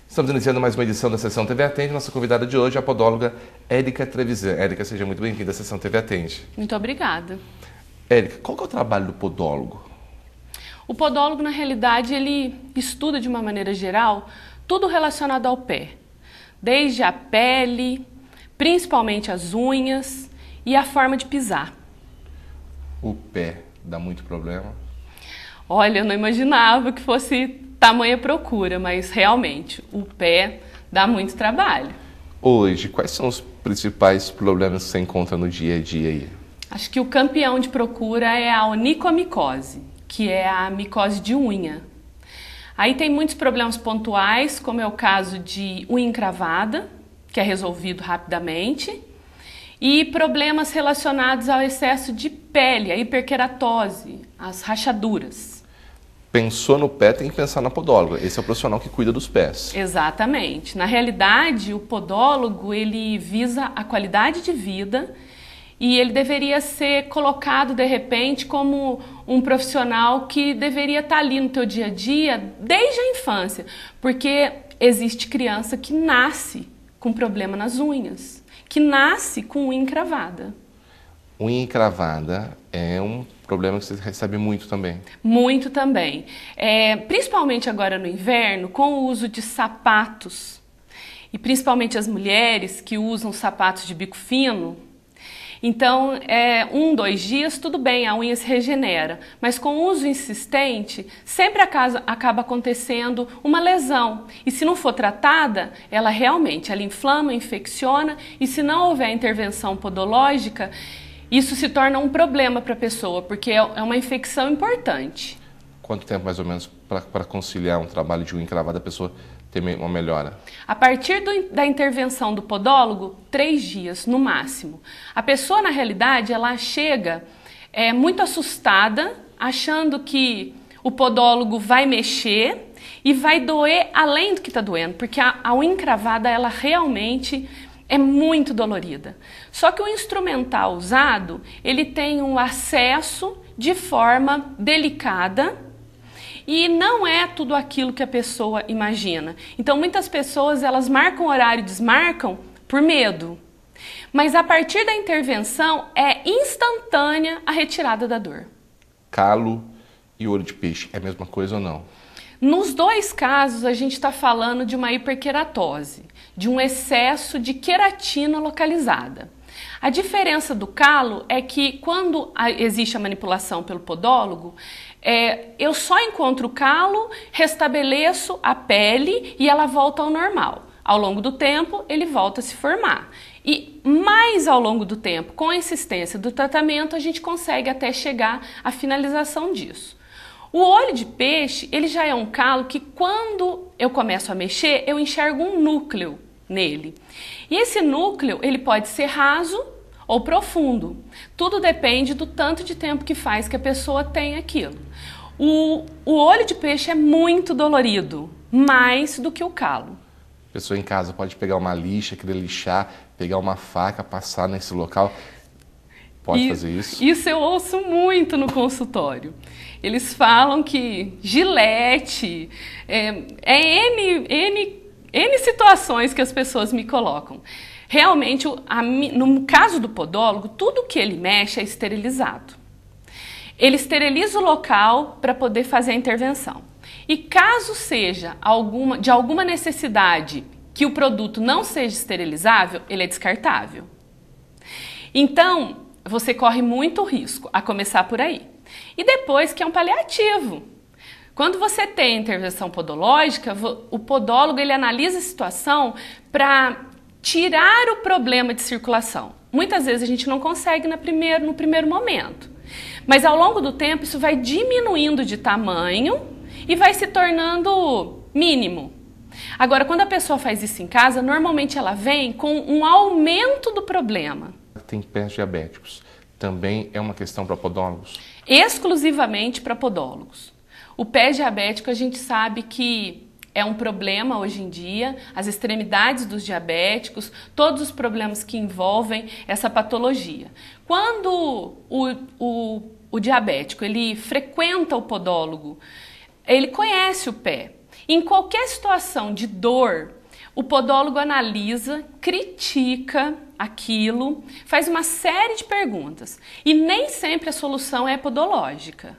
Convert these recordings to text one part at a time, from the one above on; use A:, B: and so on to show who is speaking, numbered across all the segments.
A: Estamos iniciando mais uma edição da Sessão TV Atende. Nossa convidada de hoje é a podóloga Érica Trevisan. Érica, seja muito bem-vinda à Sessão TV Atende.
B: Muito obrigada.
A: Érica, qual que é o trabalho do podólogo?
B: O podólogo, na realidade, ele estuda de uma maneira geral tudo relacionado ao pé. Desde a pele, principalmente as unhas e a forma de pisar.
A: O pé dá muito problema?
B: Olha, eu não imaginava que fosse tamanha procura, mas realmente o pé dá muito trabalho.
A: Hoje, quais são os principais problemas que você encontra no dia a dia aí?
B: Acho que o campeão de procura é a onicomicose, que é a micose de unha. Aí tem muitos problemas pontuais, como é o caso de unha encravada, que é resolvido rapidamente, e problemas relacionados ao excesso de pele, a hiperqueratose, as rachaduras.
A: Pensou no pé, tem que pensar na podóloga. Esse é o profissional que cuida dos pés.
B: Exatamente. Na realidade, o podólogo, ele visa a qualidade de vida e ele deveria ser colocado, de repente, como um profissional que deveria estar ali no teu dia a dia desde a infância. Porque existe criança que nasce com problema nas unhas, que nasce com unha encravada.
A: Unha encravada é um problema que você recebe muito também.
B: Muito também. Principalmente agora no inverno, com o uso de sapatos, e principalmente as mulheres que usam sapatos de bico fino. Então, 2 dias, tudo bem, a unha se regenera. Mas com o uso insistente, sempre acaba acontecendo uma lesão. E se não for tratada, ela inflama, infecciona, e se não houver intervenção podológica, isso se torna um problema para a pessoa, porque é uma infecção importante.
A: Quanto tempo, mais ou menos, para conciliar um trabalho de unha encravada, a pessoa ter uma melhora?
B: A partir da intervenção do podólogo, 3 dias, no máximo. A pessoa, na realidade, ela chega muito assustada, achando que o podólogo vai mexer e vai doer além do que está doendo, porque a unha encravada, ela realmente é muito dolorida. Só que o instrumental usado, ele tem um acesso de forma delicada e não é tudo aquilo que a pessoa imagina. Então muitas pessoas, elas marcam horário e desmarcam por medo. Mas a partir da intervenção é instantânea a retirada da dor.
A: Calo e olho de peixe, é a mesma coisa ou não?
B: Nos 2 casos, a gente está falando de uma hiperqueratose, de um excesso de queratina localizada. A diferença do calo é que quando existe a manipulação pelo podólogo, eu só encontro o calo, restabeleço a pele e ela volta ao normal. Ao longo do tempo, ele volta a se formar. E mais ao longo do tempo, com a insistência do tratamento, a gente consegue até chegar à finalização disso. O olho de peixe, ele já é um calo que quando eu começo a mexer, eu enxergo um núcleo nele. E esse núcleo, ele pode ser raso ou profundo. Tudo depende do tanto de tempo que faz que a pessoa tem aquilo. O olho de peixe é muito dolorido, mais do que o calo.
A: A pessoa em casa pode pegar uma lixa, querer lixar, pegar uma faca, passar nesse local. Pode fazer isso?
B: Isso eu ouço muito no consultório. Eles falam que gilete, N situações que as pessoas me colocam. Realmente, no caso do podólogo, tudo que ele mexe é esterilizado. Ele esteriliza o local para poder fazer a intervenção. E caso seja de alguma necessidade que o produto não seja esterilizável, ele é descartável. Então, você corre muito risco, a começar por aí. E depois que é um paliativo. Quando você tem intervenção podológica, o podólogo ele analisa a situação para tirar o problema de circulação. Muitas vezes a gente não consegue no primeiro momento. Mas ao longo do tempo isso vai diminuindo de tamanho e vai se tornando mínimo. Agora, quando a pessoa faz isso em casa, normalmente ela vem com um aumento do problema.
A: Tem pés diabéticos. Também é uma questão para podólogos?
B: Exclusivamente para podólogos. O pé diabético a gente sabe que é um problema hoje em dia, as extremidades dos diabéticos, todos os problemas que envolvem essa patologia. Quando o o diabético, ele frequenta o podólogo, ele conhece o pé. Em qualquer situação de dor, o podólogo analisa, critica aquilo, faz uma série de perguntas. E nem sempre a solução é podológica.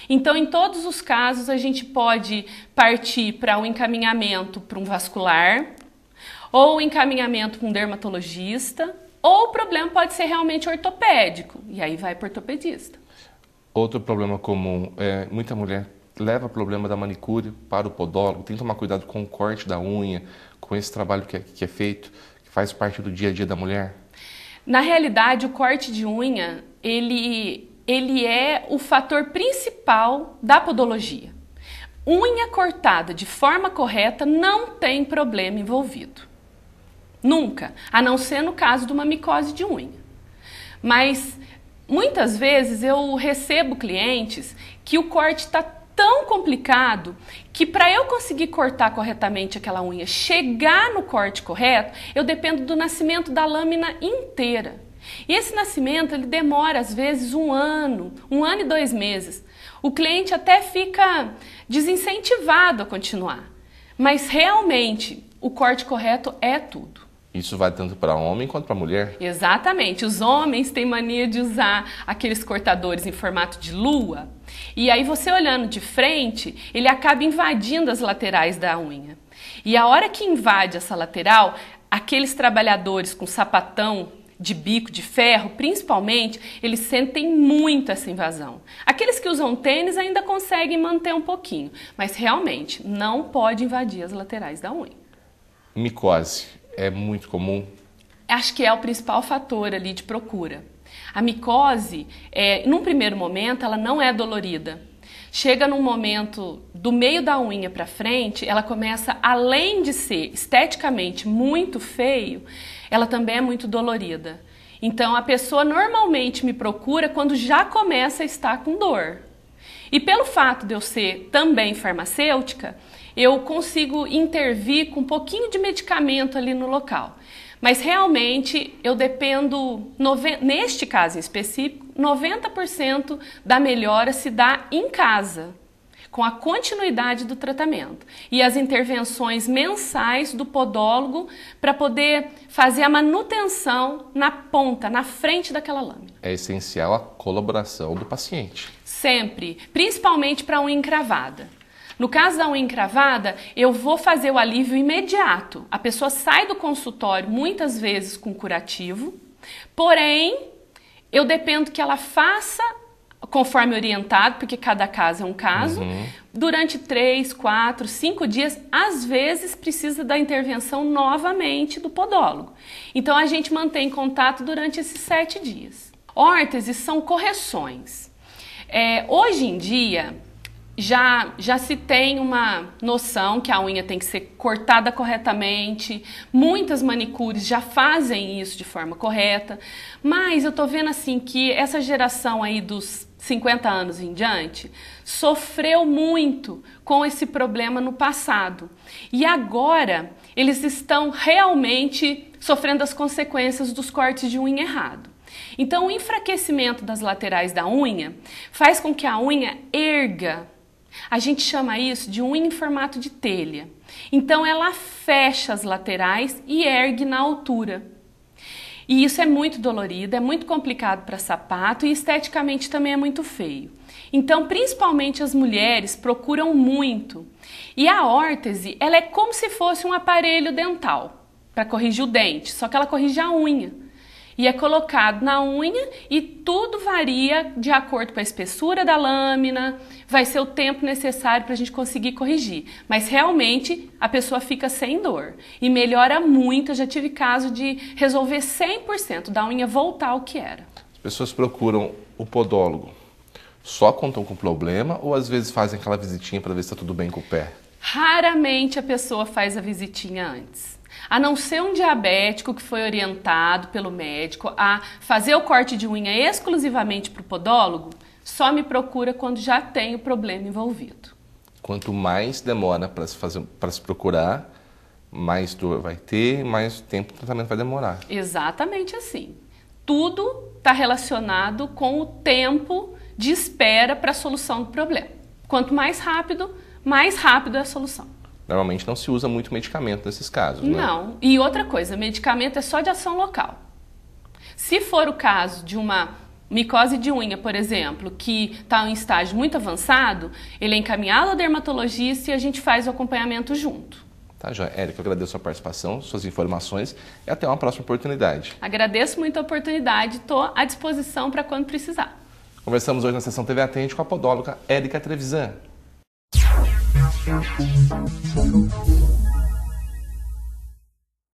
B: Então, em todos os casos, a gente pode partir para um encaminhamento para um vascular, ou um encaminhamento para um dermatologista, ou o problema pode ser realmente ortopédico, e aí vai para o ortopedista.
A: Outro problema comum é muita mulher leva o problema da manicure para o podólogo, tem que tomar cuidado com o corte da unha, com esse trabalho que é feito, que faz parte do dia a dia da mulher?
B: Na realidade, o corte de unha, ele é o fator principal da podologia. Unha cortada de forma correta não tem problema envolvido. Nunca, a não ser no caso de uma micose de unha. Mas muitas vezes eu recebo clientes que o corte está tão complicado que para eu conseguir cortar corretamente aquela unha, chegar no corte correto, eu dependo do nascimento da lâmina inteira. E esse nascimento ele demora às vezes 1 ano e 2 meses. O cliente até fica desincentivado a continuar, mas realmente o corte correto é tudo.
A: Isso vai tanto para homem quanto para mulher?
B: Exatamente. Os homens têm mania de usar aqueles cortadores em formato de lua. E aí você olhando de frente, ele acaba invadindo as laterais da unha. E a hora que invade essa lateral, aqueles trabalhadores com sapatão de bico de ferro, principalmente, eles sentem muito essa invasão. Aqueles que usam tênis ainda conseguem manter um pouquinho, mas realmente não pode invadir as laterais da unha.
A: Micose é muito comum?
B: Acho que é o principal fator ali de procura. A micose, num primeiro momento, ela não é dolorida. Chega num momento do meio da unha para frente, ela começa, além de ser esteticamente muito feio, ela também é muito dolorida. Então a pessoa normalmente me procura quando já começa a estar com dor. E pelo fato de eu ser também farmacêutica, eu consigo intervir com um pouquinho de medicamento ali no local. Mas realmente eu dependo, neste caso em específico, 90% da melhora se dá em casa, com a continuidade do tratamento e as intervenções mensais do podólogo para poder fazer a manutenção na ponta, na frente daquela lâmina.
A: É essencial a colaboração do paciente.
B: Sempre, principalmente para a unha encravada. No caso da unha encravada, eu vou fazer o alívio imediato. A pessoa sai do consultório muitas vezes com curativo, porém, eu dependo que ela faça conforme orientado, porque cada caso é um caso, durante 3, 4, 5 dias, às vezes precisa da intervenção novamente do podólogo. Então a gente mantém contato durante esses 7 dias. Órteses são correções. Hoje em dia, já se tem uma noção que a unha tem que ser cortada corretamente, muitas manicures já fazem isso de forma correta, mas eu tô vendo assim que essa geração aí dos 50 anos em diante sofreu muito com esse problema no passado e agora eles estão realmente sofrendo as consequências dos cortes de unha errado. Então o enfraquecimento das laterais da unha faz com que a unha erga. A gente chama isso de unha em formato de telha. Então ela fecha as laterais e ergue na altura. E isso é muito dolorido, é muito complicado para sapato e esteticamente também é muito feio. Então, principalmente as mulheres procuram muito. E a órtese, ela é como se fosse um aparelho dental para corrigir o dente, só que ela corrige a unha. E é colocado na unha e tudo varia de acordo com a espessura da lâmina, vai ser o tempo necessário para a gente conseguir corrigir. Mas realmente a pessoa fica sem dor e melhora muito. Eu já tive caso de resolver 100% da unha voltar ao que era.
A: As pessoas procuram o podólogo só quando estão com problema ou às vezes fazem aquela visitinha para ver se está tudo bem com o pé?
B: Raramente a pessoa faz a visitinha antes. A não ser um diabético que foi orientado pelo médico a fazer o corte de unha exclusivamente para o podólogo, só me procura quando já tem o problema envolvido.
A: Quanto mais demora para se procurar, mais dor vai ter, mais tempo o tratamento vai demorar.
B: Exatamente assim. Tudo está relacionado com o tempo de espera para a solução do problema. Quanto mais rápido é a solução.
A: Normalmente não se usa muito medicamento nesses casos, né?
B: Não. E outra coisa, medicamento é só de ação local. Se for o caso de uma micose de unha, por exemplo, que está em estágio muito avançado, ele é encaminhado ao dermatologista e a gente faz o acompanhamento junto.
A: Tá, joia. Érica, eu agradeço a sua participação, suas informações e até uma próxima oportunidade.
B: Agradeço muito a oportunidade, estou à disposição para quando precisar.
A: Conversamos hoje na sessão TV Atende com a podóloga Érica Trevisan.